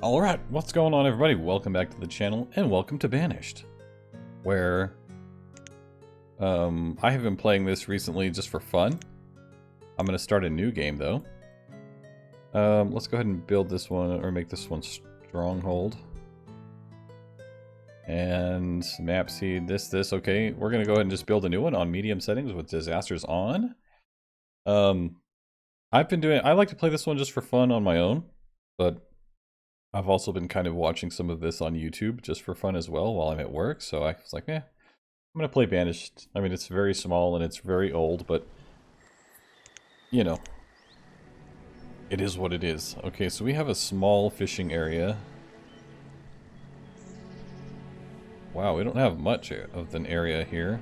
Alright, what's going on everybody? Welcome back to the channel, and welcome to Banished, where I have been playing this recently just for fun. I'm going to start a new game though. Let's go ahead and build this one, or make this one Stronghold. And map seed, this, okay. We're going to go ahead and just build a new one on medium settings with disasters on. I like to play this one just for fun on my own, but I've also been kind of watching some of this on YouTube just for fun as well while I'm at work, so I was like, I'm gonna play Banished. I mean, it's very small and it's very old, but, you know, it is what it is. Okay, so we have a small fishing area. Wow, we don't have much of an area here.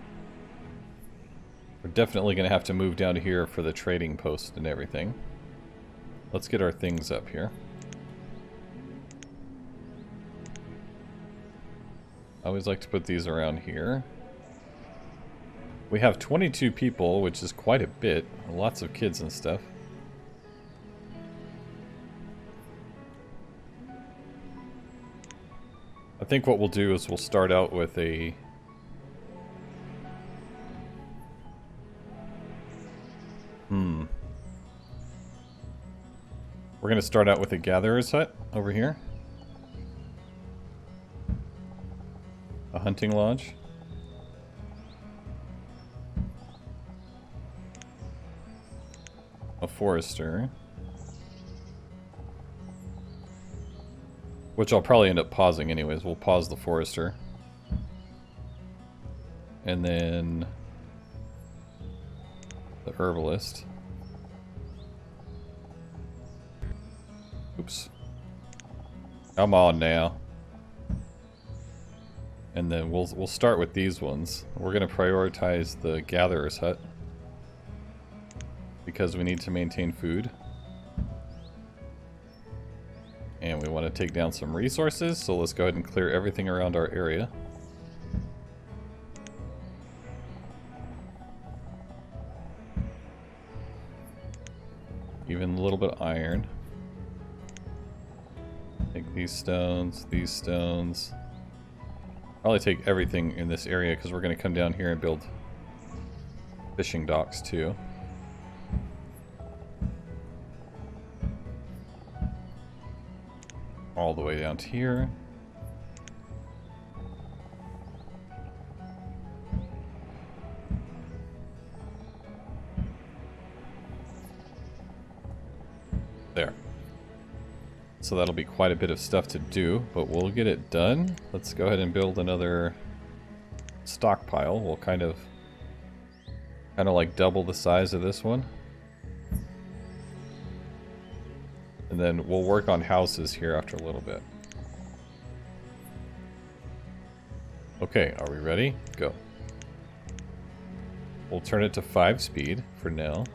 We're definitely gonna have to move down to here for the trading post and everything. Let's get our things up here. I always like to put these around here. We have 22 people, which is quite a bit. Lots of kids and stuff. I think what we'll do is we'll start out with a... We're going to start out with a gatherer's hut over here. A hunting lodge. A forester. Which I'll probably end up pausing anyways. We'll pause the forester. And then the herbalist. Oops. Come on now. And then we'll start with these ones. We're going to prioritize the gatherer's hut because we need to maintain food. And we want to take down some resources, so let's go ahead and clear everything around our area. Even a little bit of iron. Take these stones, these stones. Probably take everything in this area because we're going to come down here and build fishing docks too. All the way down to here. There. So that'll be quite a bit of stuff to do, but we'll get it done. Let's go ahead and build another stockpile. We'll kind of like double the size of this one. And then we'll work on houses here after a little bit. Okay, are we ready? Go. We'll turn it to 5 speed for now.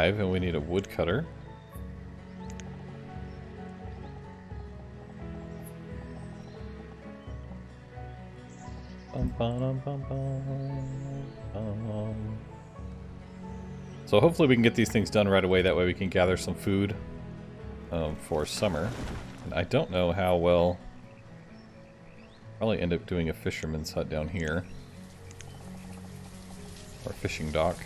And we need a woodcutter. So hopefully we can get these things done right away, that way we can gather some food for summer. And I don't know how well... Probably end up doing a fisherman's hut down here. Or a fishing dock.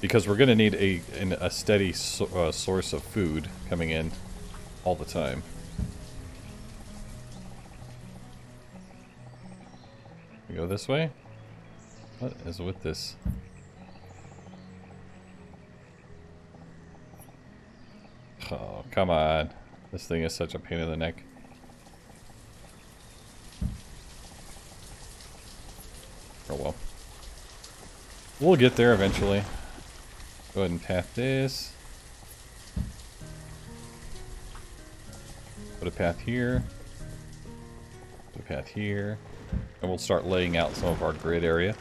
Because we're going to need a steady source of food coming in all the time. We go this way? What is with this? Oh, come on. This thing is such a pain in the neck. Oh well. We'll get there eventually. Go ahead and path this. Put a path here. Put a path here. And we'll start laying out some of our grid area.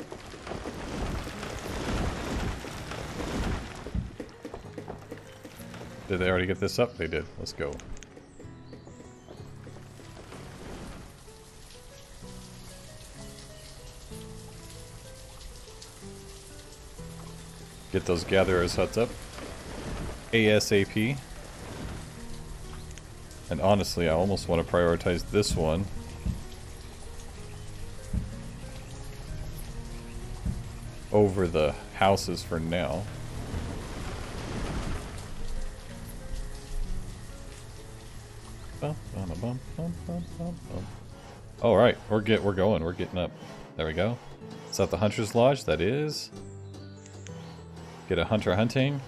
Did they already get this up? They did. Let's go. Get those gatherers' huts up. ASAP. And honestly, I almost want to prioritize this one. Over the houses for now. Alright, we're going, we're getting up. There we go. Is that the Hunter's Lodge? That is. Get a hunter hunting.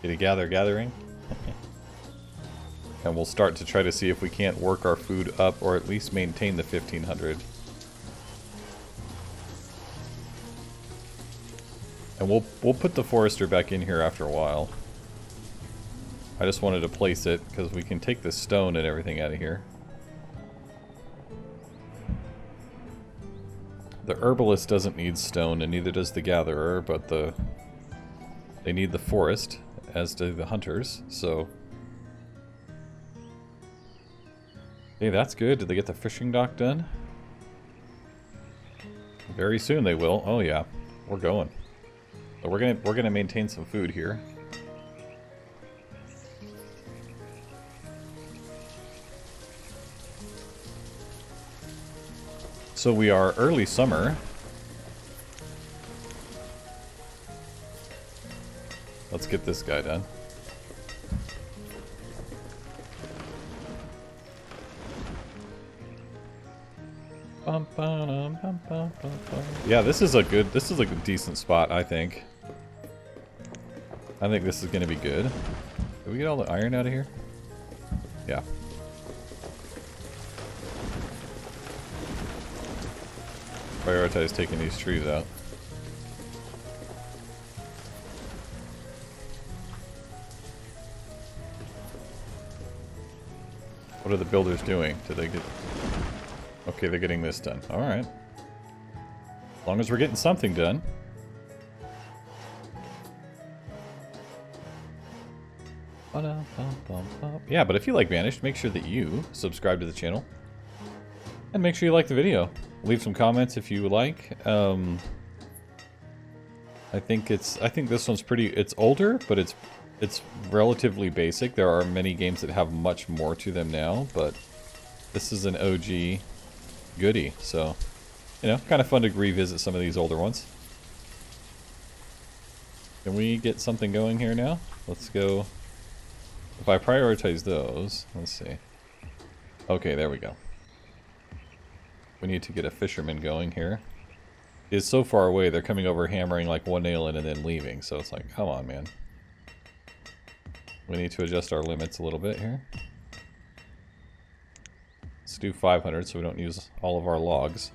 Get a gathering. And we'll start to try to see if we can't work our food up or at least maintain the 1500. And we'll put the forester back in here after a while. I just wanted to place it because we can take the stone and everything out of here. The herbalist doesn't need stone and neither does the gatherer, but they need the forest, as do the hunters, so... Okay, that's good. Did they get the fishing dock done? Very soon they will. Oh yeah, we're going. So we're gonna maintain some food here. So we are early summer. Let's get this guy done. Yeah, this is a decent spot, I think. I think this is gonna be good. Did we get all the iron out of here? Yeah. Prioritize taking these trees out. What are the builders doing? Did they get... Okay, they're getting this done. Alright. As long as we're getting something done. Yeah, but if you like Banished, make sure that you subscribe to the channel. And make sure you like the video. Leave some comments if you like. I think this one's pretty... It's older, but it's relatively basic. There are many games that have much more to them now, but this is an OG goodie, so, you know, kind of fun to revisit some of these older ones. Can we get something going here now? Let's go. If I prioritize those, let's see. Okay, there we go. We need to get a fisherman going here. It's so far away, they're coming over hammering like one nail in and then leaving, so it's like, come on, man. We need to adjust our limits a little bit here. Let's do 500 so we don't use all of our logs.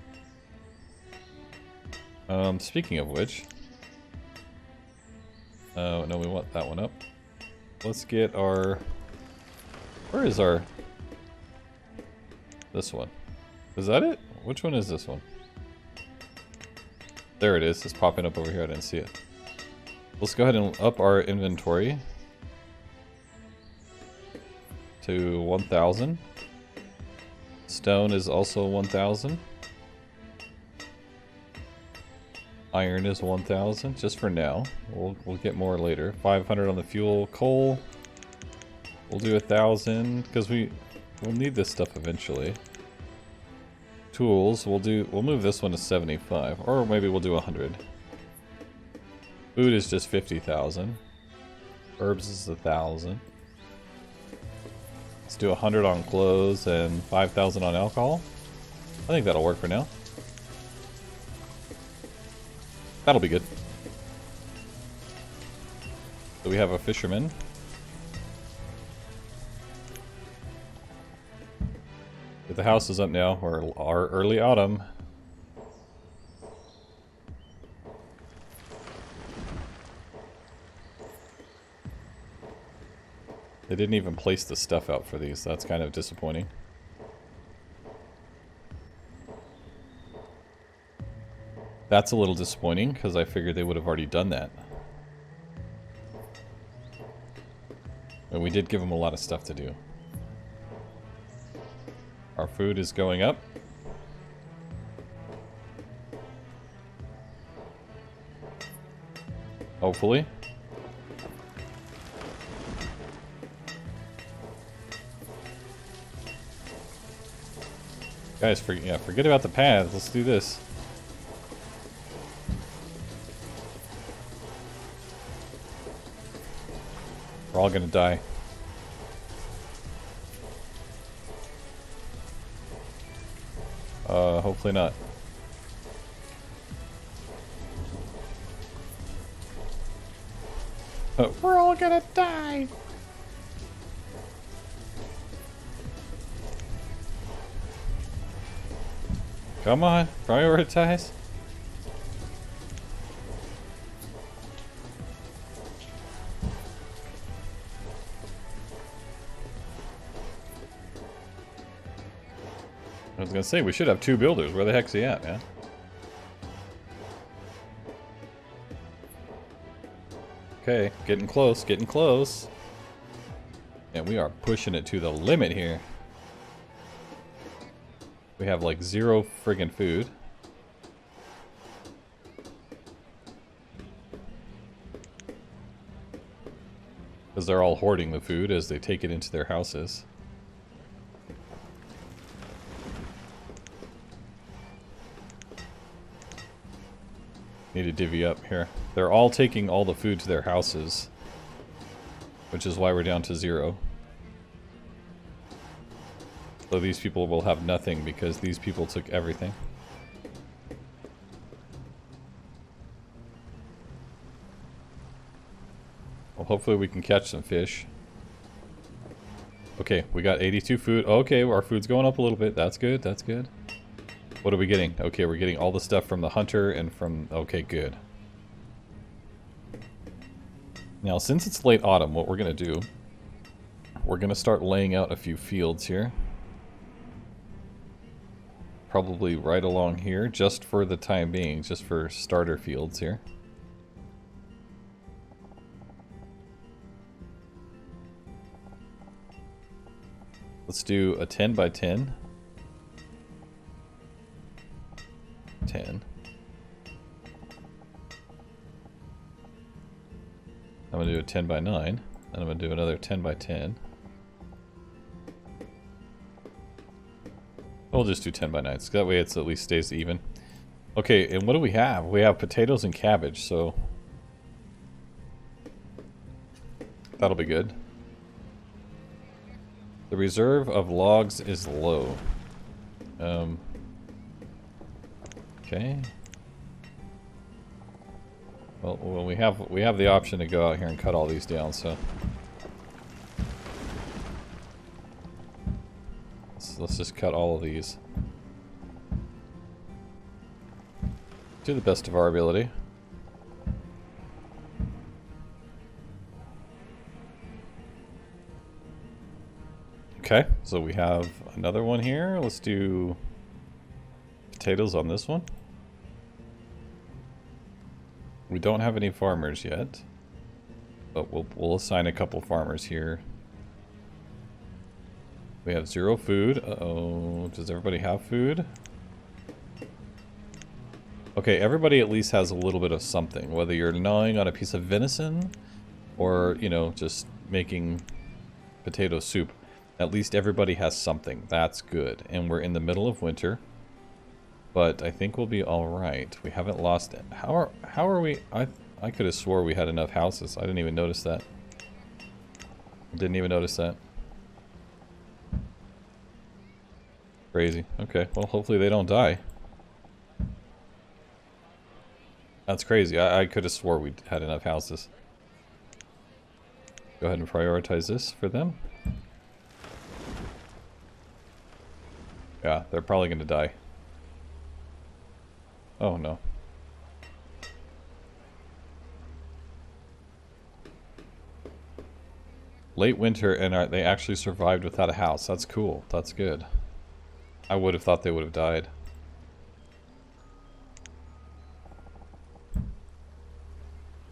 Speaking of which... no, we want that one up. Let's get our... Where is our... This one. Is that it? Which one is this one? There it is. It's popping up over here. I didn't see it. Let's go ahead and up our inventory to 1,000. Stone is also 1,000. Iron is 1,000, just for now. We'll get more later. 500 on the fuel. Coal, we'll do 1,000 because we'll need this stuff eventually. Tools, we'll move this one to 75, or maybe we'll do 100. Food is just 50,000. Herbs is 1,000. Let's do 100 on clothes and 5,000 on alcohol. I think that'll work for now. That'll be good. So we have a fisherman. Get the house is up now, or our early autumn. They didn't even place the stuff out for these. That's kind of disappointing. That's a little disappointing because I figured they would have already done that. But we did give them a lot of stuff to do. Our food is going up. Hopefully. Guys, forget about the paths. Let's do this. We're all gonna die. Hopefully not. We're all gonna die! Come on, prioritize. I was gonna say, we should have 2 builders. Where the heck's he at, man? Okay, getting close, getting close. And we are pushing it to the limit here. We have like 0 friggin' food. Because they're all hoarding the food as they take it into their houses. Need to divvy up here. They're all taking all the food to their houses. Which is why we're down to 0. So these people will have nothing because these people took everything. Well, hopefully we can catch some fish. Okay, we got 82 food. Okay, our food's going up a little bit. That's good, that's good. What are we getting? Okay, we're getting all the stuff from the hunter and from... Okay, good. Now, since it's late autumn, what we're going to do... We're going to start laying out a few fields here. Probably right along here, just for the time being, just for starter fields here. Let's do a 10 by 10. 10. I'm going to do a 10 by 9. Then I'm going to do another 10 by 10. We'll just do 10 by 9, so that way it at least stays even. Okay, and what do we have? We have potatoes and cabbage, so... that'll be good. The reserve of logs is low. Okay. Well, we have the option to go out here and cut all these down, so... Let's just cut all of these. To the best of our ability. Okay, so we have another one here. Let's do potatoes on this one. We don't have any farmers yet, but we'll assign a couple farmers here. We have 0 food. Uh-oh. Does everybody have food? Okay, everybody at least has a little bit of something. Whether you're gnawing on a piece of venison or, you know, just making potato soup. At least everybody has something. That's good. And we're in the middle of winter. But I think we'll be alright. We haven't lost it. How are we... I could have swore we had enough houses. I didn't even notice that. Didn't even notice that. Crazy. Okay, well, hopefully they don't die. That's crazy. I could have swore we had enough houses. Go ahead and prioritize this for them. Yeah, they're probably going to die. Oh, no. Late winter, and they actually survived without a house. That's cool. That's good. I would have thought they would have died.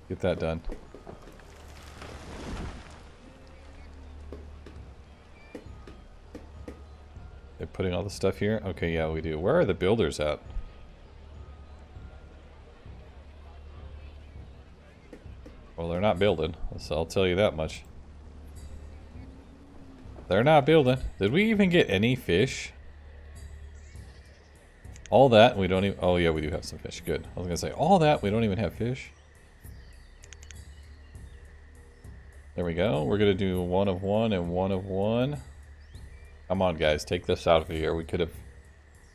Get that done. They're putting all the stuff here? Okay, yeah, we do. Where are the builders at? Well, they're not building, so I'll tell you that much. They're not building. Did we even get any fish? All that, we don't even... Oh, yeah, we do have some fish. Good. I was going to say, all that, we don't even have fish. There we go. We're going to do 1 of 1 and 1 of 1. Come on, guys. Take this out of here. We could have...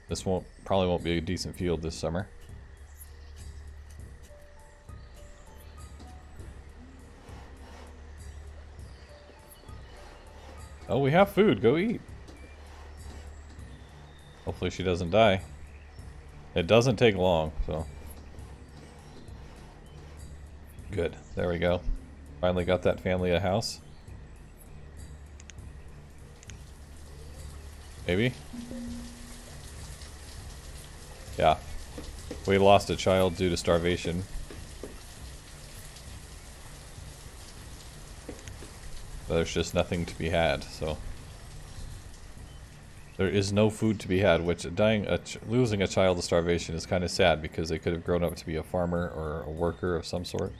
This probably won't be a decent field this summer. Oh, we have food. Go eat. Hopefully she doesn't die. It doesn't take long, so... Good. There we go. Finally got that family a house. Maybe? Yeah. We lost a child due to starvation. There's just nothing to be had, so... There is no food to be had, which losing a child to starvation is kind of sad because they could have grown up to be a farmer or a worker of some sort.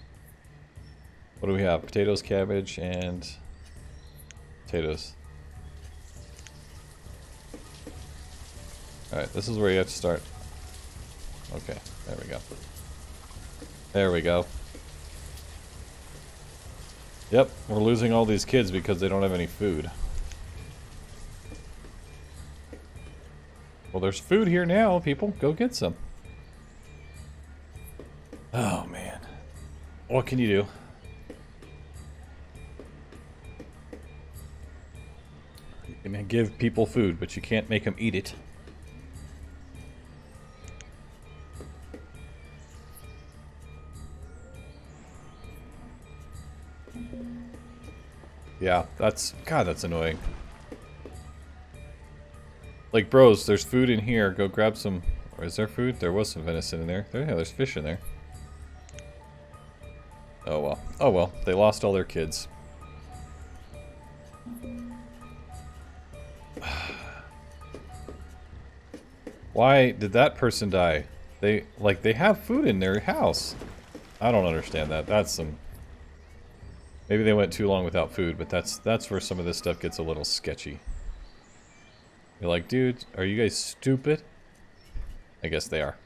What do we have? Potatoes, cabbage, and potatoes. Alright, this is where you have to start. Okay, there we go. There we go. Yep, we're losing all these kids because they don't have any food. Well, there's food here now, people. Go get some. Oh, man. What can you do? You can give people food, but you can't make them eat it. Yeah, God, that's annoying. Like, bros, there's food in here. Go grab some. Or is there food? There was some venison in there. Yeah, there's fish in there. Oh well. Oh well. They lost all their kids. Why did that person die? They have food in their house. I don't understand that. That's some... Maybe they went too long without food, but that's where some of this stuff gets a little sketchy. You're like, dude, are you guys stupid? I guess they are.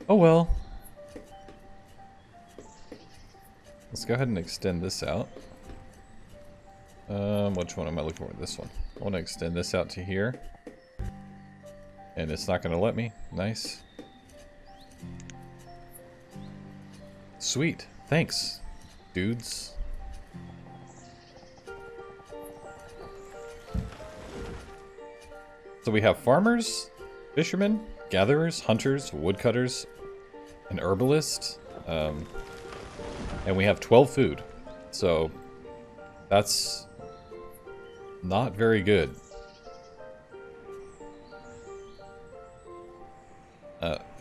Oh well. Let's go ahead and extend this out. Which one am I looking for? This one. I want to extend this out to here. And it's not going to let me. Nice. Sweet. Thanks, dudes. So we have farmers, fishermen, gatherers, hunters, woodcutters, an herbalist, and we have 12 food. So that's not very good.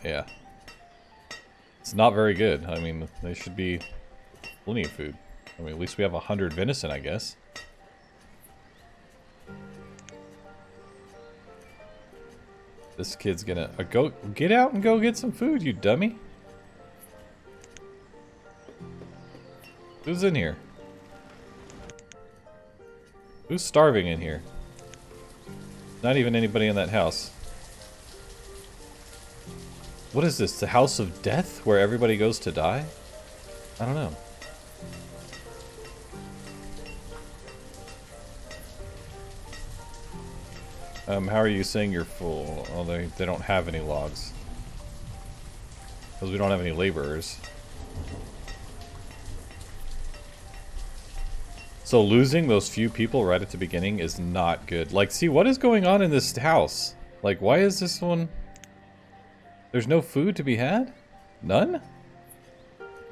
Yeah. It's not very good. I mean, they should be plenty of food. I mean, at least we have 100 venison, I guess. This kid's gonna... go get out and go get some food, you dummy. Who's in here? Who's starving in here? Not even anybody in that house. What is this? The house of death? Where everybody goes to die? I don't know. How are you saying you're full? Oh, they don't have any logs. Because we don't have any laborers. So losing those few people right at the beginning is not good. Like, see, what is going on in this house? Like, why is this one... There's no food to be had? None?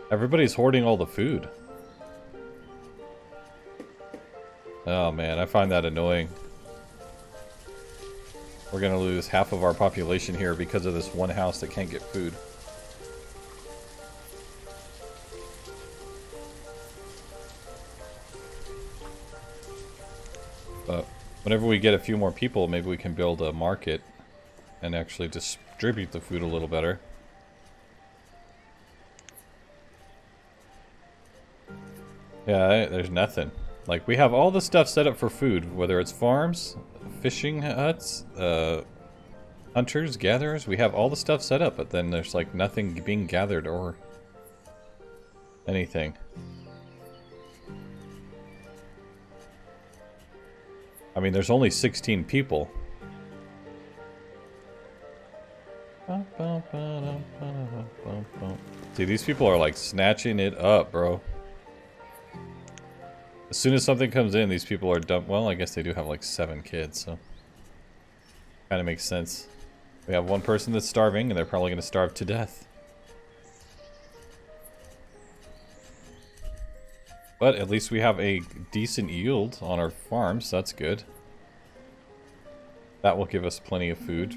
Everybody's hoarding all the food. Oh man, I find that annoying. We're gonna lose half of our population here because of this one house that can't get food. But Whenever we get a few more people, maybe we can build a market and actually distribute the food a little better. Yeah, there's nothing. Like, we have all the stuff set up for food, whether it's farms, fishing huts, hunters, gatherers. We have all the stuff set up, but then there's like nothing being gathered or anything. I mean, there's only 16 people. See, these people are like snatching it up, bro. As soon as something comes in, these people are dumb. Well, I guess they do have like 7 kids, so kind of makes sense. We have one person that's starving, and they're probably going to starve to death. But at least we have a decent yield on our farms. So that's good. That will give us plenty of food.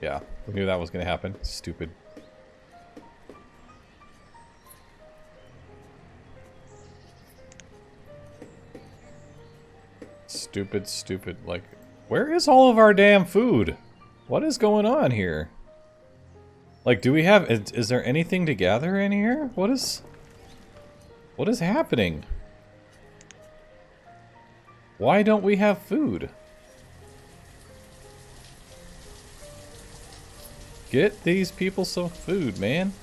Yeah, we knew that was going to happen. Stupid. Stupid, stupid. Like, where is all of our damn food? What is going on here? Like, do we have... Is there anything to gather in here? What is happening? Why don't we have food? Get these people some food, man.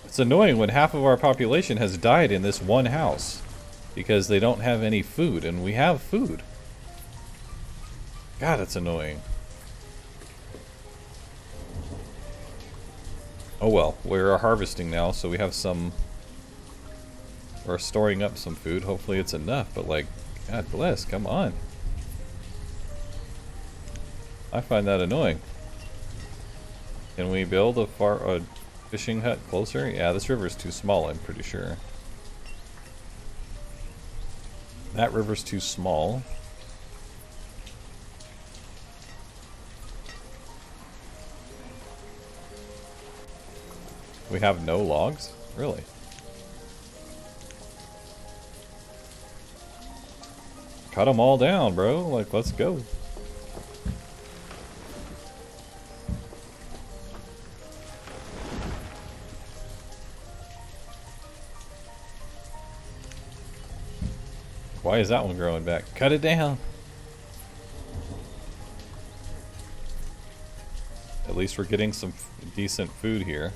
It's annoying when half of our population has died in this one house because they don't have any food, and we have food. God, it's annoying. Oh well, we're harvesting now, so we have some... We're storing up some food. Hopefully it's enough, but like, God bless, come on. I find that annoying. Can we build a fishing hut closer? Yeah, this river's too small, I'm pretty sure. That river's too small. We have no logs? Really? Cut them all down, bro. Like, let's go. Why is that one growing back? Cut it down. At least we're getting some decent food here.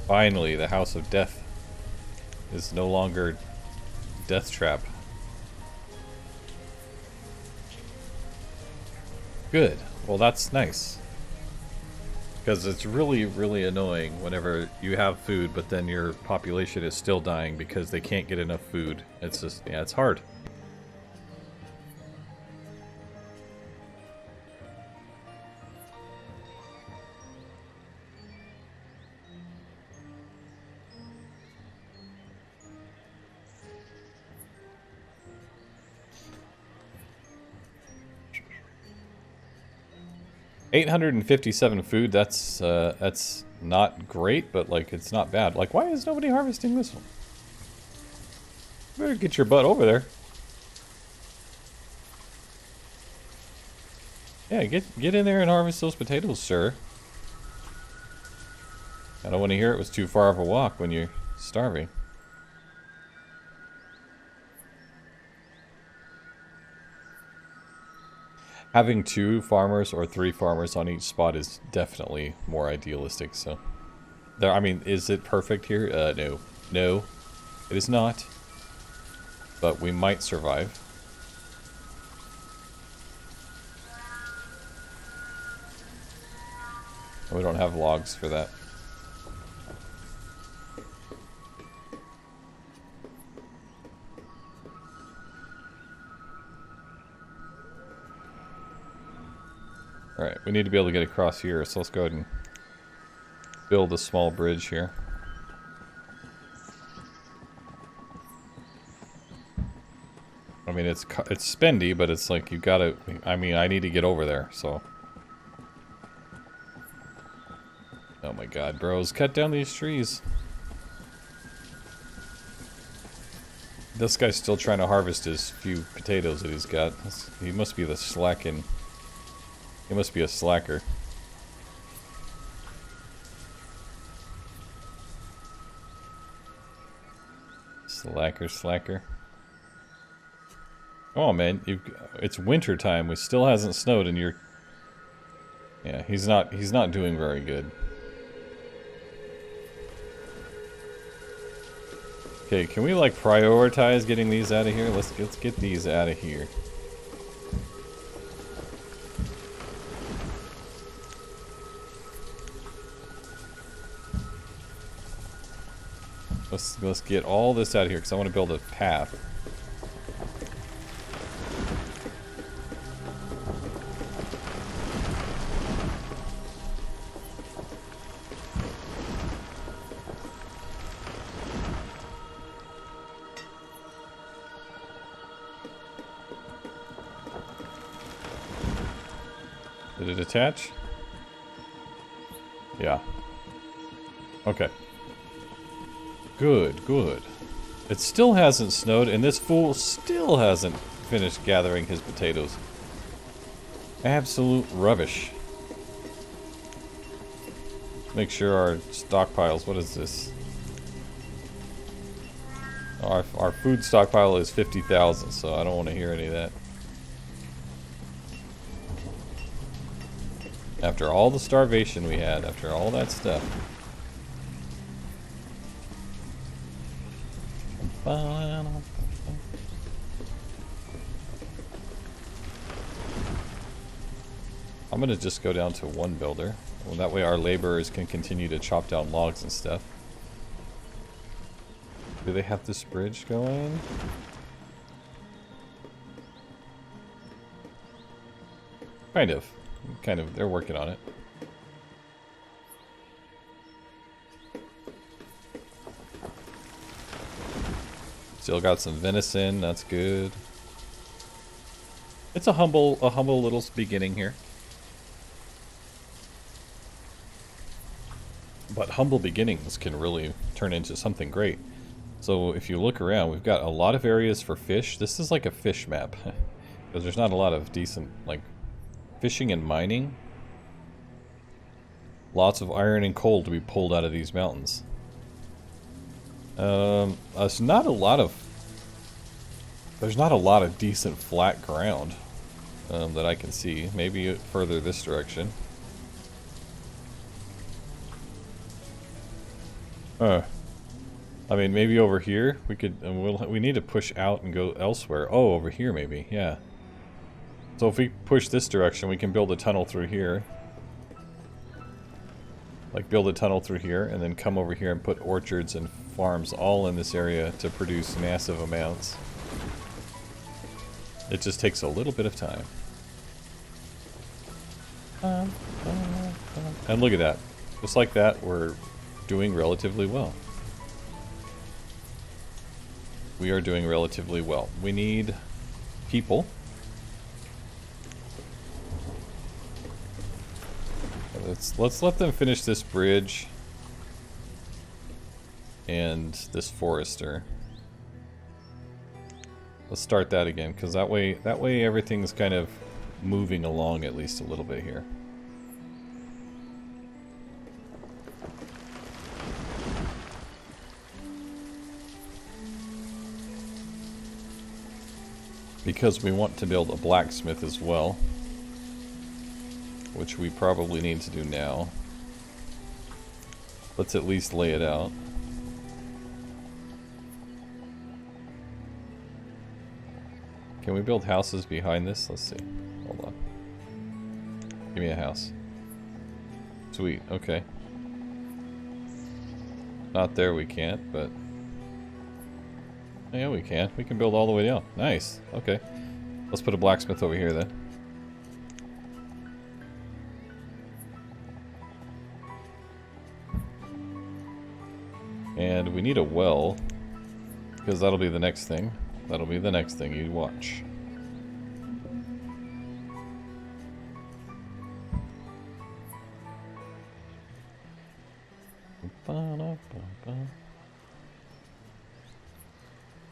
Finally, the House of Death is no longer death trap. Good. Well, that's nice. Because it's really, really annoying whenever you have food, but then your population is still dying because they can't get enough food. It's just, yeah, it's hard. $857 food, that's not great, but like it's not bad. Like, why is nobody harvesting this one? You better get your butt over there. Yeah, get in there and harvest those potatoes, sir. I don't want to hear it was too far of a walk when you're starving. Having 2 farmers or 3 farmers on each spot is definitely more idealistic, so... There, I mean, is it perfect here? No. No, it is not. But we might survive. We don't have logs for that. Alright, we need to be able to get across here, so let's go ahead and build a small bridge here. I mean, it's spendy, but it's like you gotta... I mean, I need to get over there, so... Oh my god, bros. Cut down these trees. This guy's still trying to harvest his few potatoes that he's got. He must be the slacking. He must be a slacker. Slacker. Oh man, it's winter time. It still hasn't snowed, and you're. Yeah, he's not doing very good. Okay, can we like prioritize getting these out of here? Let's get these out of here. Let's get all this out of here because I want to build a path. Did it attach? Yeah. Okay. Good. It still hasn't snowed, and this fool still hasn't finished gathering his potatoes. Absolute rubbish. Make sure our stockpiles, what is this? Our food stockpile is 50,000, so I don't want to hear any of that. After all the starvation we had, after all that stuff. I'm gonna just go down to one builder. Well, that way our laborers can continue to chop down logs and stuff. Do they have this bridge going? Kind of. They're working on it. Still got some venison, that's good. It's a humble little beginning here. But humble beginnings can really turn into something great. So if you look around, we've got a lot of areas for fish. This is like a fish map. Because there's not a lot of decent, like, fishing and mining. Lots of iron and coal to be pulled out of these mountains. There's not a lot of decent flat ground that I can see. Maybe further this direction. I mean, maybe over here we could. We need to push out and go elsewhere. Oh, over here maybe. Yeah. So if we push this direction, we can build a tunnel through here. Like build a tunnel through here and then come over here and put orchards and farms all in this area to produce massive amounts. It just takes a little bit of time. And look at that. Just like that, we're doing relatively well. We are doing relatively well. We need people. Let's let them finish this bridge and this forester. Let's start that again, because that way everything's kind of moving along at least a little bit here. Because we want to build a blacksmith as well, which we probably need to do now. Let's at least lay it out. Can we build houses behind this? Let's see. Hold on. Give me a house. Sweet, okay. Not there we can't, but... yeah, we can. We can build all the way down. Nice. Okay. Let's put a blacksmith over here then. And we need a well, because that'll be the next thing. That'll be the next thing you watch.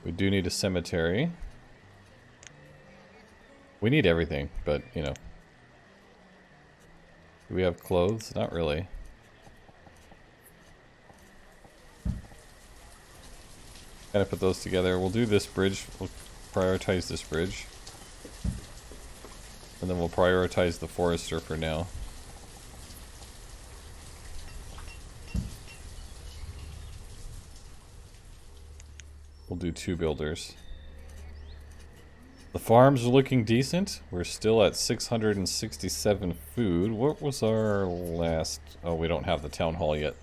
We do need a cemetery. We need everything, but, you know. Do we have clothes? Not really. Gotta put those together. We'll do this bridge. We'll prioritize this bridge. And then we'll prioritize the forester for now. We'll do 2 builders. The farms are looking decent. We're still at 667 food. What was our last... Oh, we don't have the town hall yet.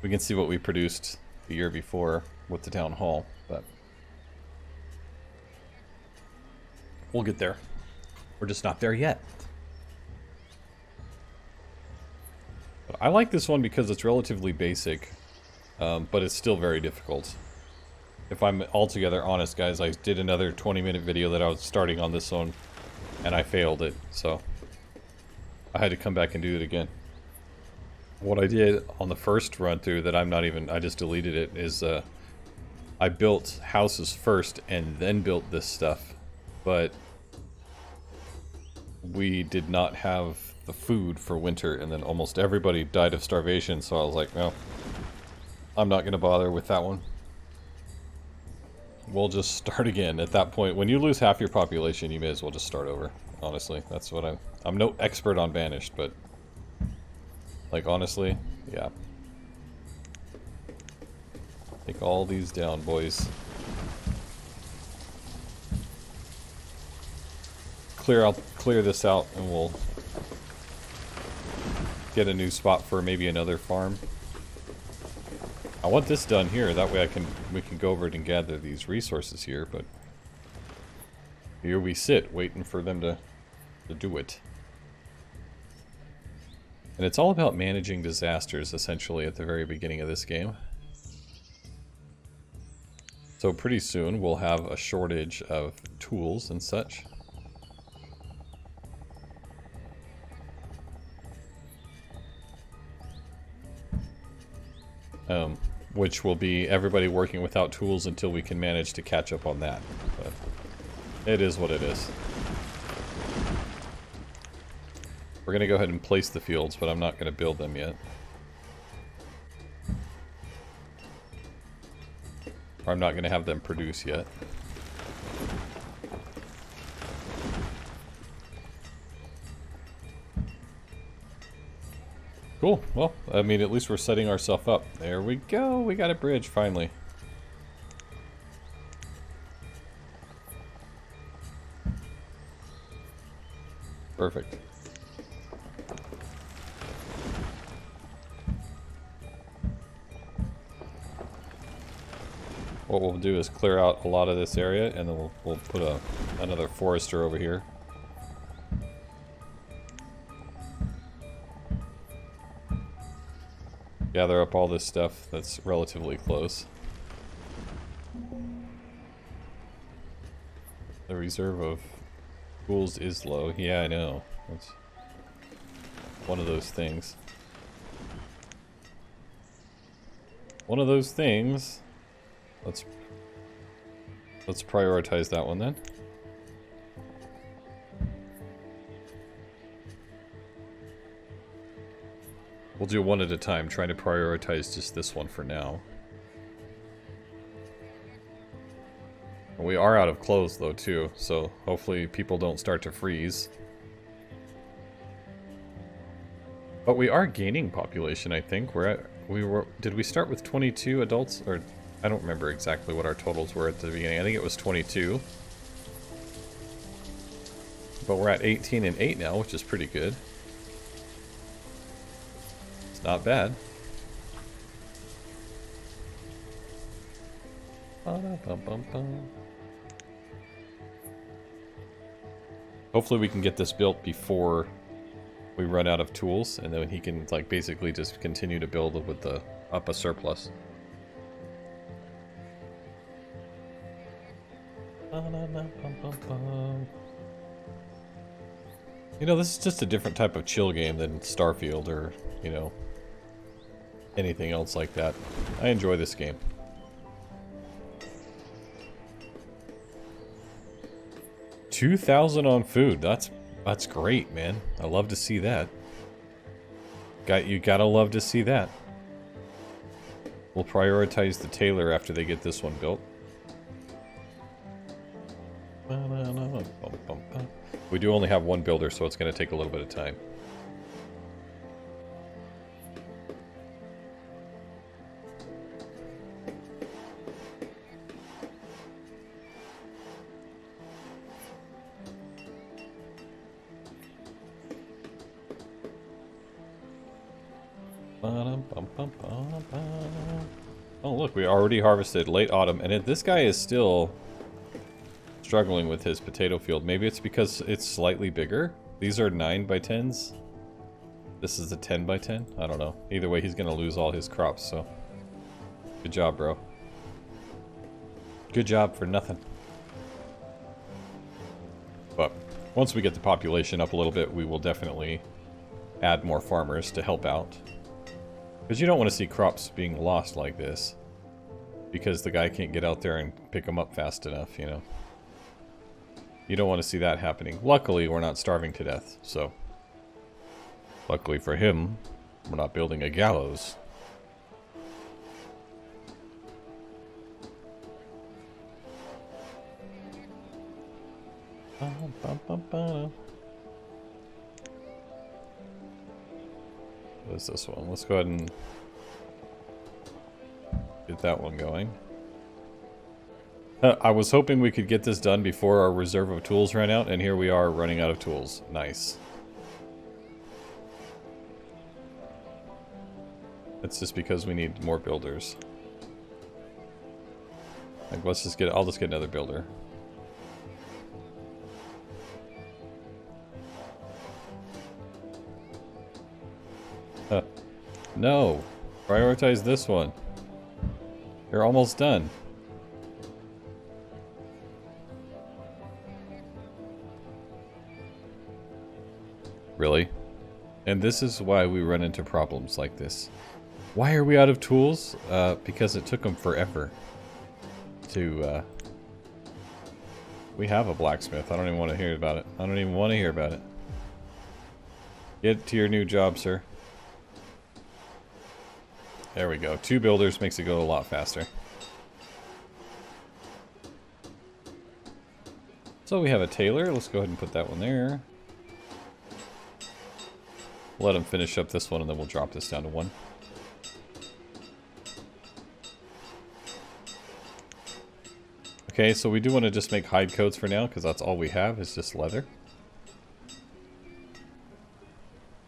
We can see what we produced the year before with the town hall, but... we'll get there. We're just not there yet. But I like this one because it's relatively basic, but it's still very difficult. If I'm altogether honest, guys, I did another 20-minute video that I was starting on this one, and I failed it, so I had to come back and do it again. What I did on the first run-through that I'm not even... I just deleted it, is I built houses first and then built this stuff, but we did not have the food for winter, and then almost everybody died of starvation, so I was like, no, I'm not going to bother with that one. We'll just start again. At that point, when you lose half your population, you may as well just start over. Honestly, that's what I'm no expert on Banished, but like honestly, yeah. Take all these down, boys. I'll clear this out, and we'll get a new spot for maybe another farm. I want this done here, that way we can go over it and gather these resources here, but here we sit, waiting for them to do it. And it's all about managing disasters, essentially, at the very beginning of this game. So pretty soon, we'll have a shortage of tools and such. Which will be everybody working without tools until we can manage to catch up on that. But it is what it is. We're going to go ahead and place the fields, but I'm not going to build them yet. Or I'm not going to have them produce yet. Cool. Well, I mean, at least we're setting ourselves up. There we go. We got a bridge, finally. Perfect. What we'll do is clear out a lot of this area, and then we'll put another forester over here. Gather up all this stuff that's relatively close. The reserve of tools is low. Yeah, I know. That's one of those things. One of those things. Let's prioritize that one then. We'll do one at a time, trying to prioritize just this one for now. We are out of clothes though too, so hopefully people don't start to freeze. But we are gaining population, I think. Did we start with 22 adults? Or I don't remember exactly what our totals were at the beginning. I think it was 22. But we're at 18 and 8 now, which is pretty good. Not bad. Hopefully we can get this built before we run out of tools, and then he can like basically just continue to build with the up a surplus. You know, this is just a different type of chill game than Starfield or, you know, anything else like that. I enjoy this game. $2,000 on food. That's great, man. I love to see that. You gotta love to see that. We'll prioritize the tailor after they get this one built. We do only have one builder, so it's going to take a little bit of time. Oh look, we already harvested late autumn, and this guy is still struggling with his potato field. Maybe it's because it's slightly bigger. These are 9x10s. This is a 10x10. I don't know. Either way, he's gonna lose all his crops, so good job, bro. Good job for nothing. But once we get the population up a little bit, we will definitely add more farmers to help out. Because you don't want to see crops being lost like this. Because the guy can't get out there and pick them up fast enough, you know. You don't want to see that happening. Luckily, we're not starving to death, so. Luckily for him, we're not building a gallows. What is this one? Let's go ahead and get that one going. I was hoping we could get this done before our reserve of tools ran out, and here we are running out of tools. Nice. It's just because we need more builders. Like, let's just get, I'll just get another builder. No. Prioritize this one. You're almost done. Really? And this is why we run into problems like this. Why are we out of tools? Because it took them forever to, We have a blacksmith. I don't even want to hear about it. I don't even want to hear about it. Get to your new job, sir. There we go. 2 builders makes it go a lot faster. So we have a tailor. Let's go ahead and put that one there. Let him finish up this one, and then we'll drop this down to 1. Okay, so we do want to just make hide coats for now, because that's all we have is just leather.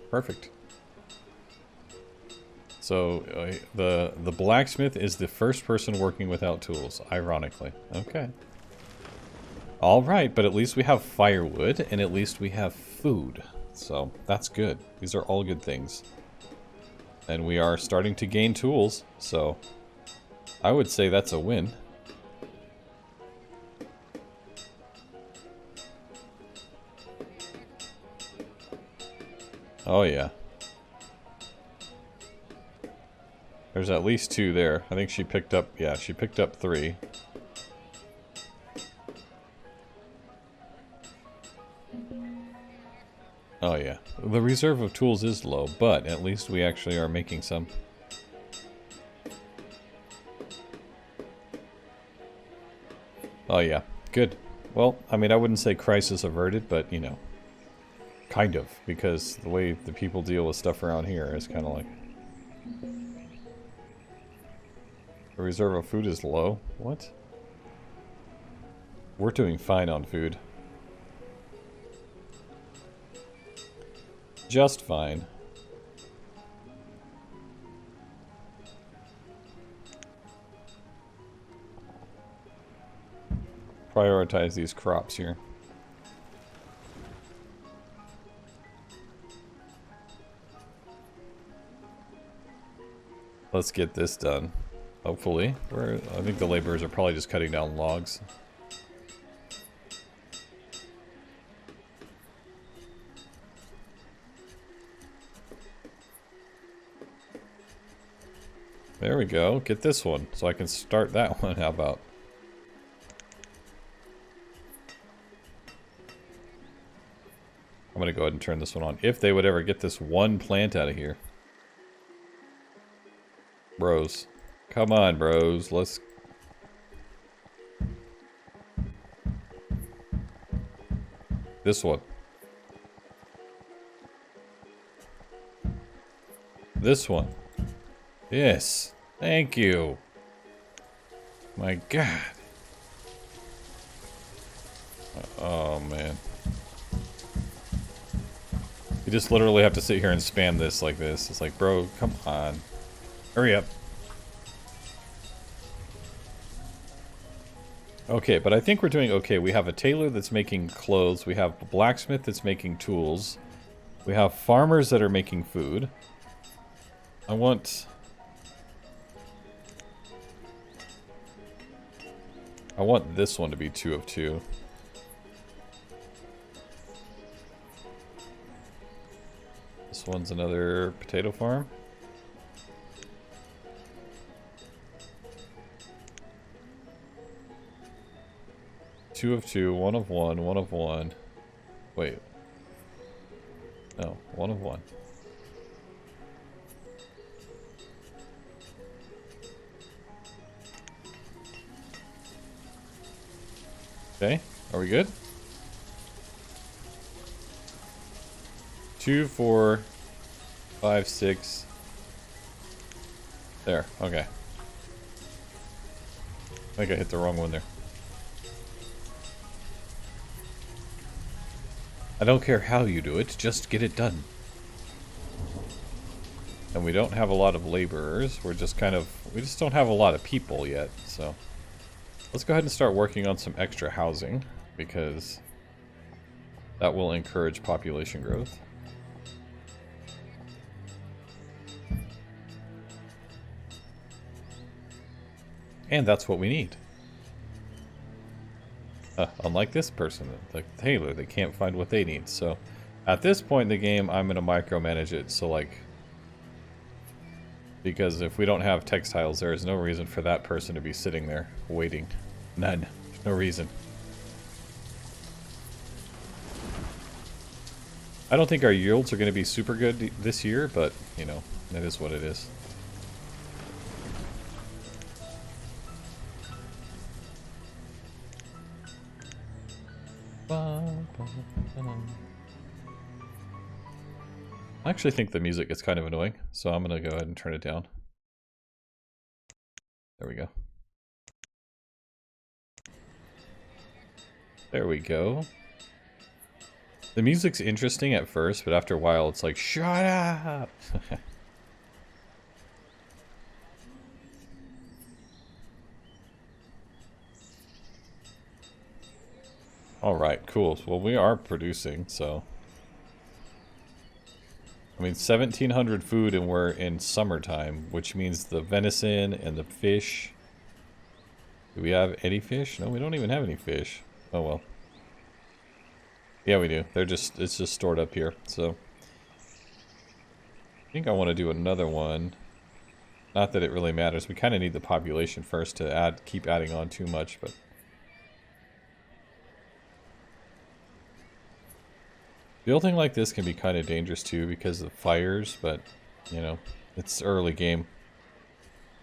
Perfect. So, the blacksmith is the first person working without tools, ironically. Okay. Alright, but at least we have firewood, and at least we have food. So, that's good. These are all good things. And we are starting to gain tools, so I would say that's a win. Oh yeah. There's at least 2 there. I think she picked up, yeah, she picked up 3. Oh yeah. The reserve of tools is low, but at least we actually are making some. Oh yeah, good. Well, I mean, I wouldn't say crisis averted, but, you know, kind of, because the way the people deal with stuff around here is kind of like... The reserve of food is low? What? We're doing fine on food. Just fine. Prioritize these crops here. Let's get this done. Hopefully. I think the laborers are probably just cutting down logs. There we go. Get this one so I can start that one. How about? I'm gonna go ahead and turn this one on. If they would ever get this one plant out of here. Bros. Come on, bros. Let's... This one. This one. Yes. Thank you. My God. Oh, man. You just literally have to sit here and spam this like this. It's like, bro, come on. Hurry up. Okay, but I think we're doing okay. We have a tailor that's making clothes. We have a blacksmith that's making tools. We have farmers that are making food. I want this one to be 2 of 2. This one's another potato farm. Two of 2, 1 of 1, 1 of 1. Wait. No, 1 of 1. Okay, are we good? 2, 4, 5, 6. There, okay. I think I hit the wrong one there. I don't care how you do it, just get it done. And we don't have a lot of laborers. We're just kind of... We just don't have a lot of people yet, so... Let's go ahead and start working on some extra housing, because that will encourage population growth. And that's what we need. Unlike this person, like Taylor, they can't find what they need. So at this point in the game, I'm going to micromanage it. So like, because if we don't have textiles, there is no reason for that person to be sitting there waiting. None. There's no reason. I don't think our yields are going to be super good this year, but, you know, that is what it is. I actually think the music is kind of annoying, so I'm going to go ahead and turn it down. There we go. There we go. The music's interesting at first, but after a while it's like, shut up! Alright, cool. Well, we are producing, so... I mean, 1,700 food and we're in summertime, which means the venison and the fish... Do we have any fish? No, we don't even have any fish. Oh well. Yeah, we do. They're just, it's just stored up here, so... I think I want to do another one. Not that it really matters. We kind of need the population first to keep adding on too much, but... Building like this can be kind of dangerous too because of fires, but, you know, it's early game.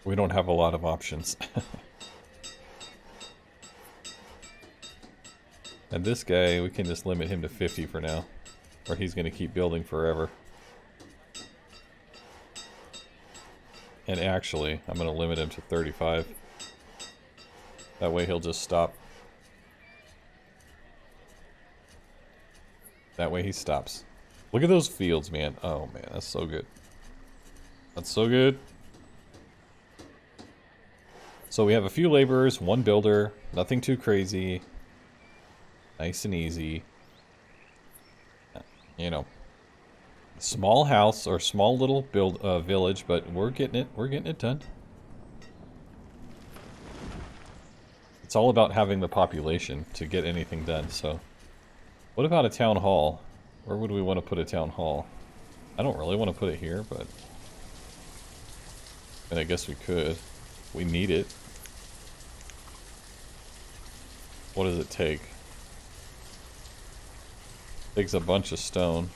We don't have a lot of options. And this guy, we can just limit him to 50 for now, or he's going to keep building forever. And actually, I'm going to limit him to 35. That way he'll just stop. That way he stops. Look at those fields, man. Oh, man, that's so good. That's so good. So we have a few laborers, 1 builder, nothing too crazy. Nice and easy. You know. Small house, or small little village, but we're getting it. We're getting it done. It's all about having the population to get anything done, so... What about a town hall? Where would we want to put a town hall? I don't really want to put it here, but... And I guess we could. We need it. What does it take? Takes a bunch of stone.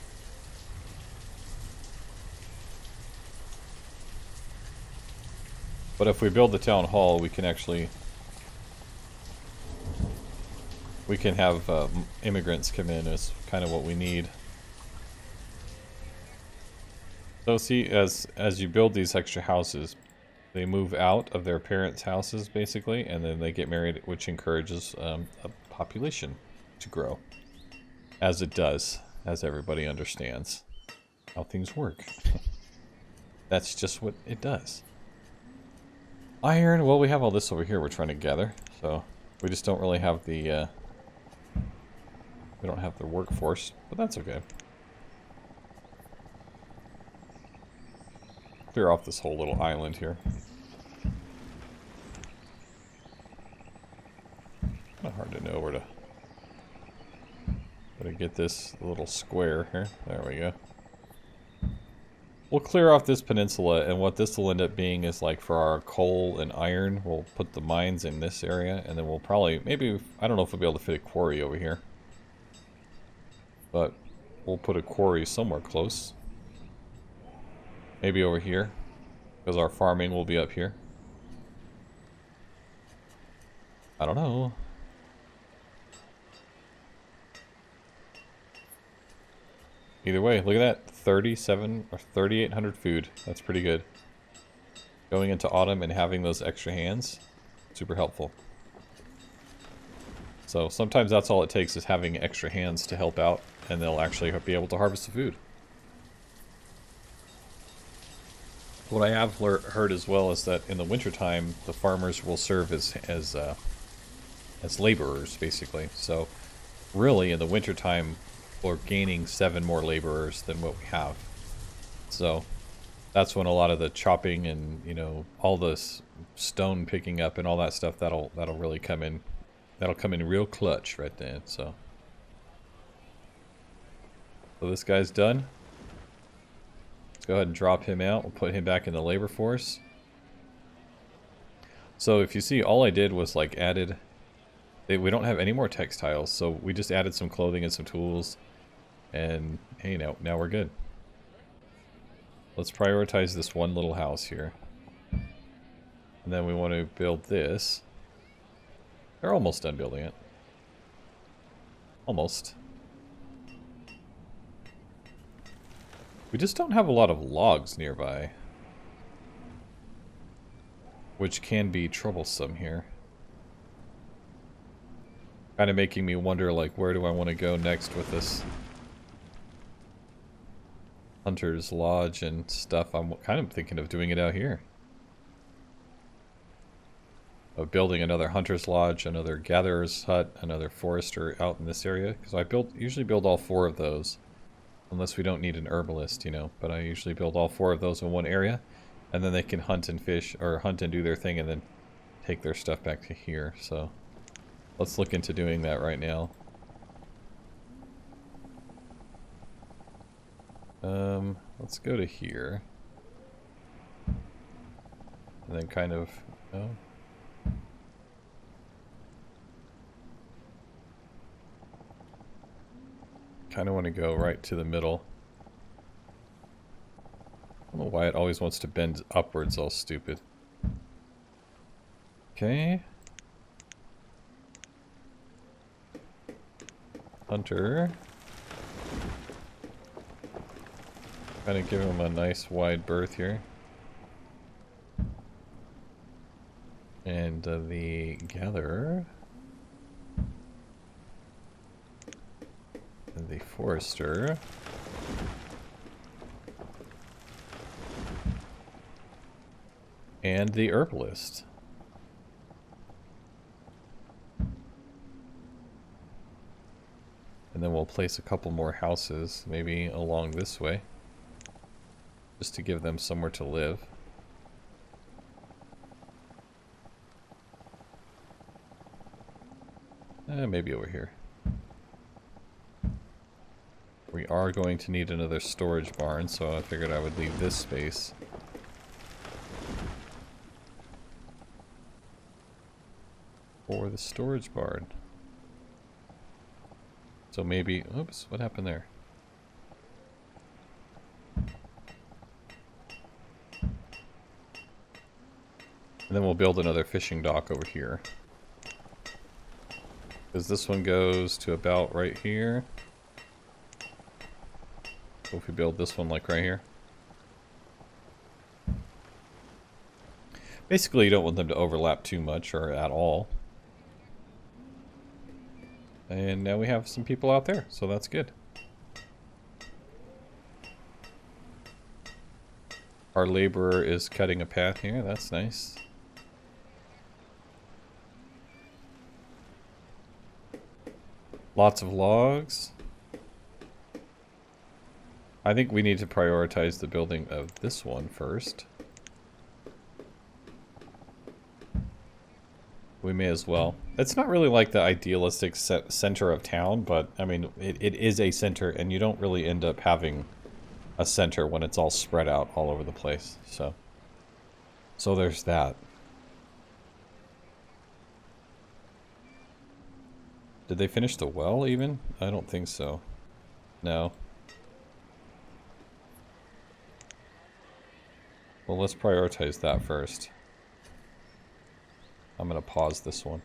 But if we build the town hall, we can actually... we can have immigrants come in is kind of what we need. So see, as you build these extra houses, they move out of their parents' houses, basically, and then they get married, which encourages a population to grow. As it does, as everybody understands how things work. That's just what it does. Iron, well, we have all this over here we're trying to gather, so we just don't really have the, we don't have the workforce, but that's okay. Clear off this whole little island here. Not hard to know where to get this little square here. There we go. We'll clear off this peninsula, and what this will end up being is like for our coal and iron, we'll put the mines in this area, and then we'll probably, maybe, I don't know if we'll be able to fit a quarry over here. But we'll put a quarry somewhere close. Maybe over here, because our farming will be up here. I don't know. Either way, look at that. 37 or 3,800 food. That's pretty good. Going into autumn and having those extra hands, super helpful. So sometimes that's all it takes is having extra hands to help out, and they'll actually be able to harvest the food. What I have heard as well is that in the wintertime, the farmers will serve as laborers, basically. So really, in the wintertime, we're gaining 7 more laborers than what we have. So that's when a lot of the chopping and, you know, all this stone picking up and all that stuff, that'll really come in. That'll come in real clutch right then. So this guy's done. Let's go ahead and drop him out. We'll put him back in the labor force. So if you see, all I did was like added... we don't have any more textiles, so we just added some clothing and some tools. And hey, now we're good. Let's prioritize this one little house here. And then we want to build this. They're almost done building it. Almost. We just don't have a lot of logs nearby, which can be troublesome here. Kind of making me wonder, like, where do I want to go next with this Hunter's Lodge and stuff. I'm kind of thinking of doing it out here. Of building another Hunter's Lodge, another Gatherer's Hut, another Forester out in this area. Because I usually build all 4 of those. Unless we don't need an herbalist, you know. But I usually build all 4 of those in one area. And then they can hunt and fish, or hunt and do their thing, and then take their stuff back to here. So let's look into doing that right now. Let's go to here. And then kind of, oh. Kind of want to go right to the middle. I don't know why it always wants to bend upwards, all stupid. Okay. Hunter. Kind of give him a nice wide berth here. And the Gatherer. And the Forester. And the Herbalist. And then we'll place a couple more houses, maybe along this way. Just to give them somewhere to live. Maybe over here. We are going to need another storage barn, so I figured I would leave this space for the storage barn. So maybe, oops, what happened there? And then we'll build another fishing dock over here. Because this one goes to about right here. So if we build this one like right here. Basically, you don't want them to overlap too much or at all. And now we have some people out there, so that's good. Our laborer is cutting a path here, that's nice. Lots of logs. I think we need to prioritize the building of this one first. We may as well. It's not really like the idealistic center of town, but I mean, it is a center, and you don't really end up having a center when it's all spread out all over the place. So there's that. Did they finish the well even? I don't think so. No. Well, let's prioritize that first. I'm going to pause this one.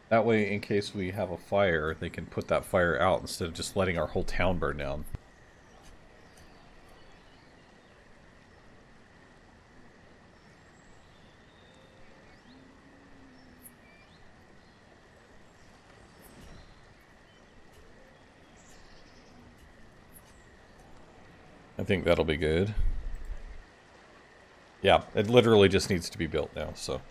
That way, in case we have a fire, they can put that fire out instead of just letting our whole town burn down. I think that'll be good. Yeah, it literally just needs to be built now, so.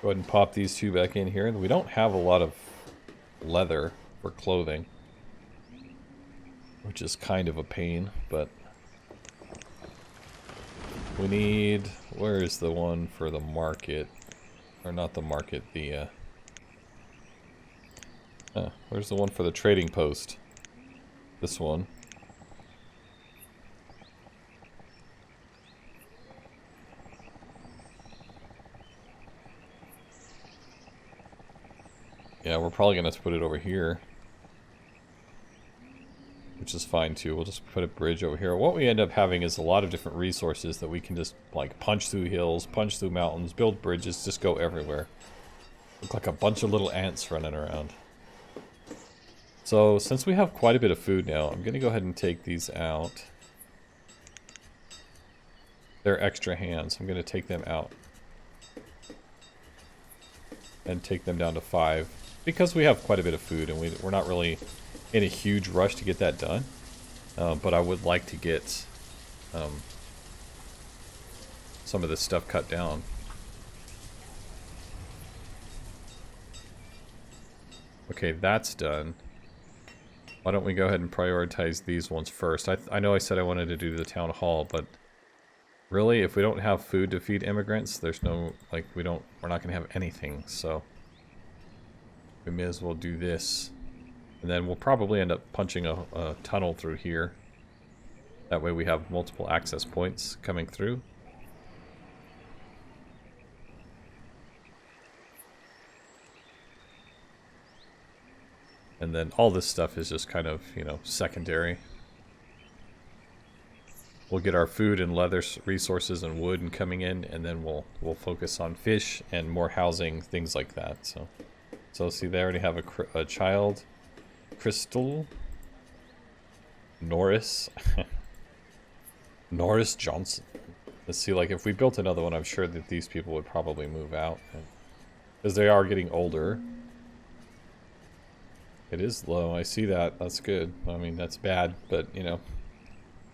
Go ahead and pop these two back in here. We don't have a lot of leather for clothing, which is kind of a pain, but we need, where is the one for the market? Or not the market, the, where's the one for the trading post? This one. Yeah, we're probably going to put it over here. Which is fine too. We'll just put a bridge over here. What we end up having is a lot of different resources that we can just like punch through hills, punch through mountains, build bridges, just go everywhere. Look like a bunch of little ants running around. So since we have quite a bit of food now, I'm going to go ahead and take these out. They're extra hands. I'm going to take them out. And take them down to 5. Because we have quite a bit of food and we're not really in a huge rush to get that done. But I would like to get some of this stuff cut down. Okay, that's done. Why don't we go ahead and prioritize these ones first? I know I said I wanted to do the town hall, but really, if we don't have food to feed immigrants, there's no, like, we're not going to have anything, so we may as well do this. And then we'll probably end up punching a tunnel through here. That way we have multiple access points coming through. And then all this stuff is just kind of, you know, secondary. We'll get our food and leather resources and wood and coming in, and then we'll focus on fish and more housing, things like that. So see, they already have a child. Crystal. Norris. Norris Johnson. Let's see, like, if we built another one, I'm sure that these people would probably move out. Because they are getting older. It is low, I see that. That's good. I mean, that's bad, but, you know.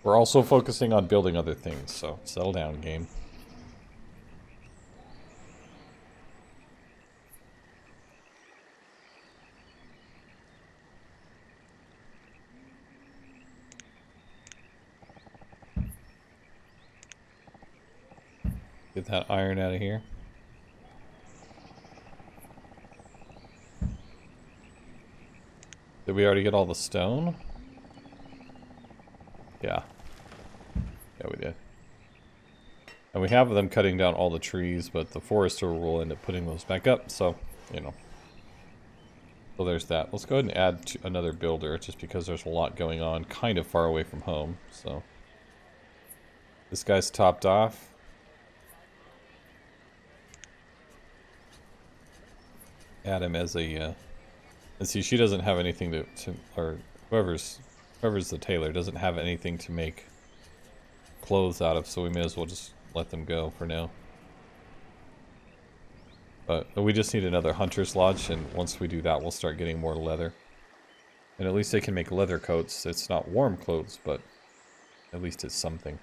We're also focusing on building other things, so settle down, game. Get that iron out of here. Did we already get all the stone? Yeah. Yeah, we did. And we have them cutting down all the trees, but the forester will end up putting those back up, so, you know. So there's that. Let's go ahead and add another builder, just because there's a lot going on kind of far away from home, so. This guy's topped off. Add him as a, and see, she doesn't have anything to or whoever's the tailor doesn't have anything to make clothes out of, so we may as well just let them go for now. But we just need another hunter's lodge, and once we do that, we'll start getting more leather. And at least they can make leather coats. It's not warm clothes, but at least it's something.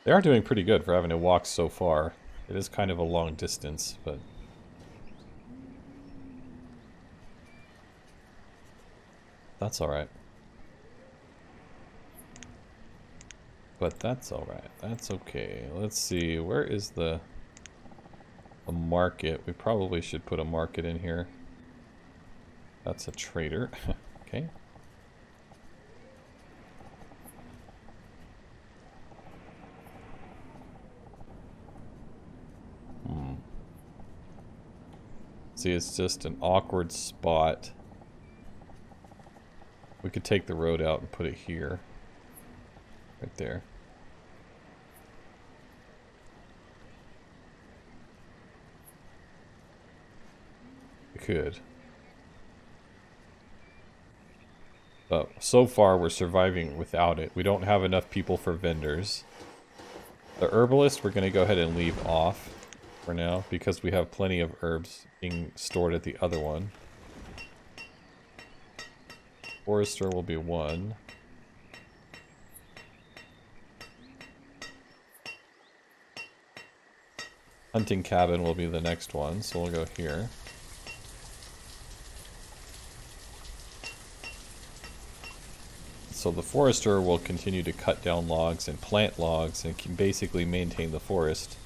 They are doing pretty good for having to walk so far. It is kind of a long distance, but... that's alright. But that's alright. That's okay. Let's see. Where is the market? We probably should put a market in here. That's a trader. Okay. See, it's just an awkward spot. We could take the road out and put it here. Right there. We could. But so far we're surviving without it. We don't have enough people for vendors. The herbalist we're going to go ahead and leave off for now, because we have plenty of herbs being stored at the other one. Forester will be one. Hunting cabin will be the next one, so we'll go here. So the forester will continue to cut down logs and plant logs and can basically maintain the forest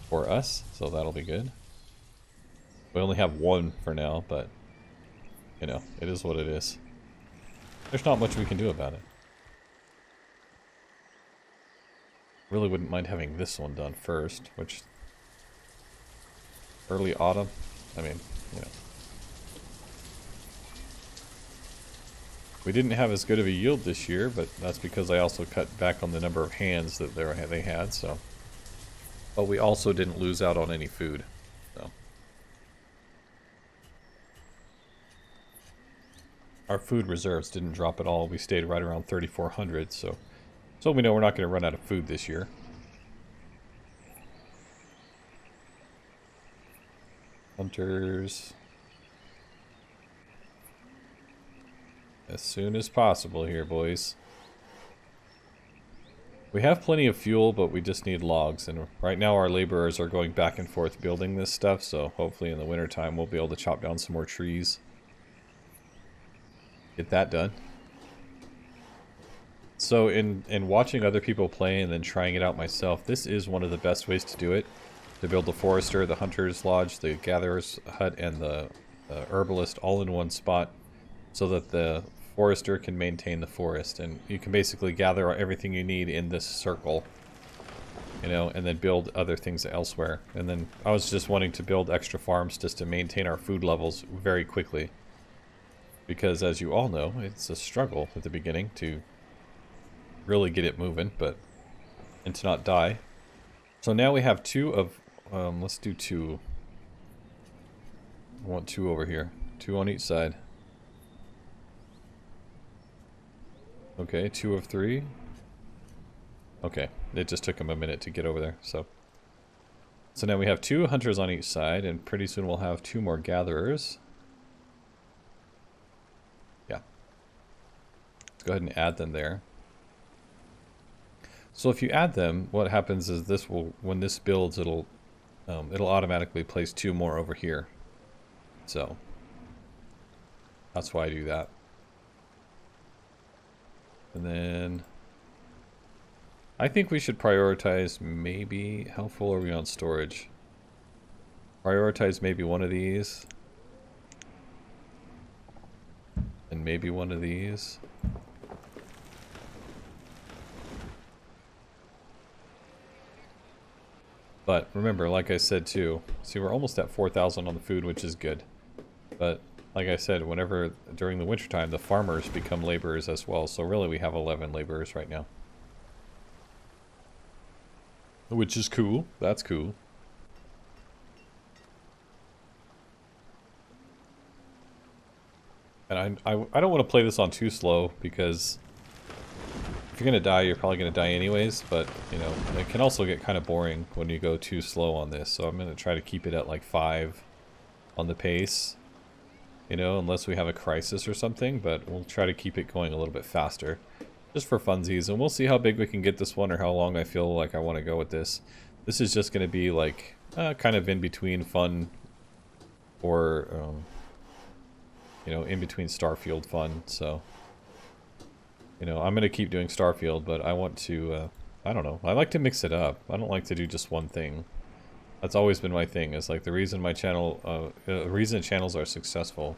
for us, so that'll be good. We only have one for now, but you know, it is what it is. There's not much we can do about it. Really wouldn't mind having this one done first, which... early autumn? I mean, you know. We didn't have as good of a yield this year, but that's because I also cut back on the number of hands that they had, so... but we also didn't lose out on any food, so... our food reserves didn't drop at all. We stayed right around 3,400, so we know we're not going to run out of food this year. Hunters. As soon as possible here, boys. We have plenty of fuel, but we just need logs, and right now our laborers are going back and forth building this stuff, so hopefully in the wintertime we'll be able to chop down some more trees. Get that done. So in watching other people play and then trying it out myself, this is one of the best ways to do it. To build the forester, the hunter's lodge, the gatherer's hut, and the herbalist all in one spot, so that the forester can maintain the forest, and you can basically gather everything you need in this circle, you know, and then build other things elsewhere. And then I was just wanting to build extra farms just to maintain our food levels very quickly, because as you all know, it's a struggle at the beginning to really get it moving, and to not die. So now we have two of, let's do two. I want two over here, two on each side. Okay, 2 of 3. Okay, it just took him a minute to get over there, so now we have 2 hunters on each side, and pretty soon we'll have 2 more gatherers. Yeah. Let's go ahead and add them there. So if you add them, what happens is this will, when this builds, it'll automatically place 2 more over here. So that's why I do that. And then I think we should prioritize maybe, how full are we on storage? Prioritize maybe one of these. And and maybe one of these. But remember, like I said too, see we're almost at 4,000 on the food, which is good. But like I said, whenever during the wintertime, the farmers become laborers as well. So really we have 11 laborers right now. Which is cool. That's cool. And I don't want to play this on too slow, because if you're going to die, you're probably going to die anyways. But, you know, it can also get kind of boring when you go too slow on this. So I'm going to try to keep it at like 5 on the pace. You know, unless we have a crisis or something. But we'll try to keep it going a little bit faster. Just for funsies. And we'll see how big we can get this one, or how long I feel like I want to go with this. This is just going to be like kind of in between fun, or you know, in between Starfield fun. So, you know, I'm going to keep doing Starfield, but I want to, I don't know. I like to mix it up. I don't like to do just one thing. That's always been my thing. It's like the reason my channel, the reason channels are successful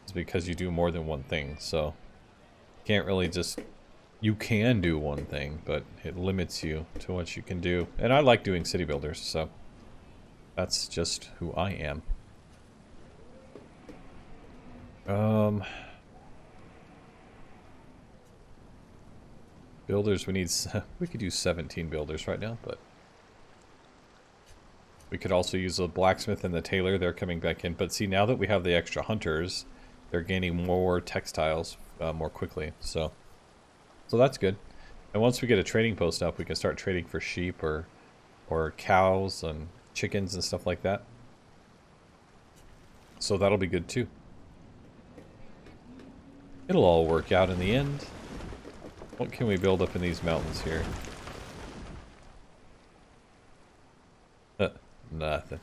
is because you do more than one thing. So, can't really just, you can do one thing, but it limits you to what you can do. And I like doing city builders, so that's just who I am. Builders, we could use 17 builders right now, but we could also use the blacksmith and the tailor. They're coming back in. But see, now that we have the extra hunters, they're gaining more textiles more quickly. So that's good. And once we get a trading post up, we can start trading for sheep or cows and chickens and stuff like that. So that'll be good too. It'll all work out in the end. What can we build up in these mountains here? Nothing.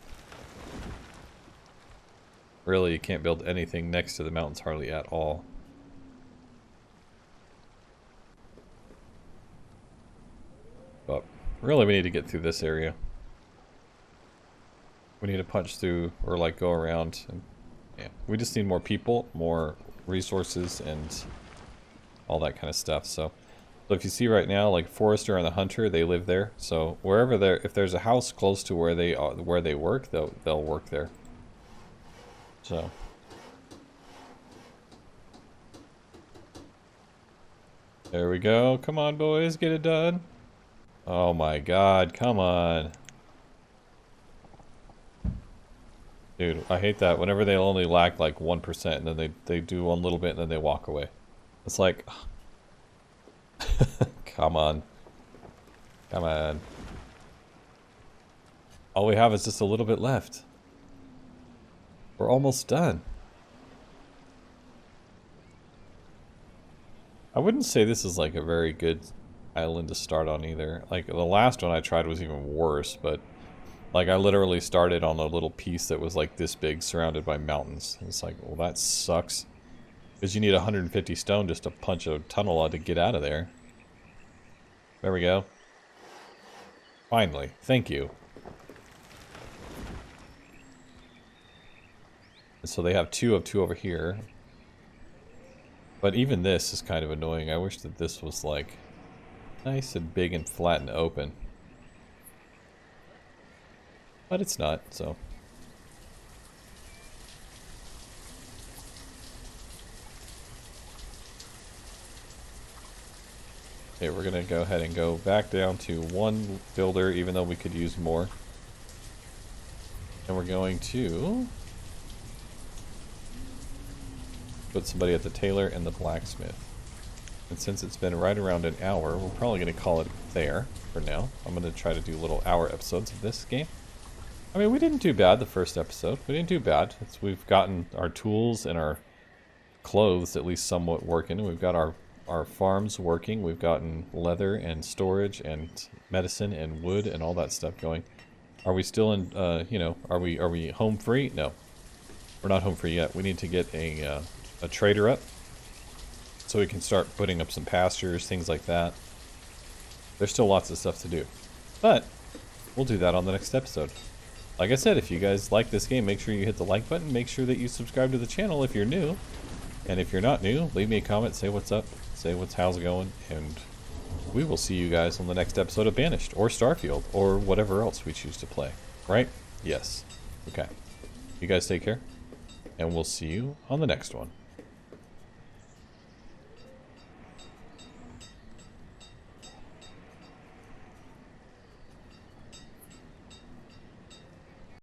Really, you can't build anything next to the mountains hardly at all. But really, we need to get through this area. We need to punch through, or like go around. And, yeah, we just need more people, more resources, and all that kind of stuff. So if you see right now, like Forester and the Hunter, they live there. So wherever they're, if there's a house close to where they are, where they work, they'll work there. So there we go. Come on, boys, get it done. Oh my God, come on. Dude, I hate that. Whenever they only lack like 1% and then they do one little bit and then they walk away. It's like, come on. Come on. All we have is just a little bit left. We're almost done. I wouldn't say this is like a very good island to start on either. Like the last one I tried was even worse, but like I literally started on a little piece that was like this big, surrounded by mountains. It's like, well, that sucks. Because you need 150 stone just to punch a tunnel out to get out of there. There we go. Finally. Thank you. And so they have 2 of 2 over here. But even this is kind of annoying. I wish that this was like nice and big and flat and open. But it's not, so. Okay, we're gonna go ahead and go back down to 1 builder, even though we could use more. And we're going to put somebody at the tailor and the blacksmith. And since it's been right around an hour, we're probably gonna call it there for now. I'm gonna try to do little hour episodes of this game. I mean, we didn't do bad the first episode. We didn't do bad. We've gotten our tools and our clothes at least somewhat working. We've got our farms working. We've gotten leather and storage and medicine and wood and all that stuff going. Are we still in, you know, are we home free? No. We're not home free yet. We need to get a trader up so we can start putting up some pastures, things like that. There's still lots of stuff to do. But we'll do that on the next episode. Like I said, if you guys like this game, make sure you hit the like button. Make sure that you subscribe to the channel if you're new. And if you're not new, leave me a comment, say what's up, say how's it going, and we will see you guys on the next episode of Banished, or Starfield, or whatever else we choose to play. Right? Yes. Okay. You guys take care, and we'll see you on the next one.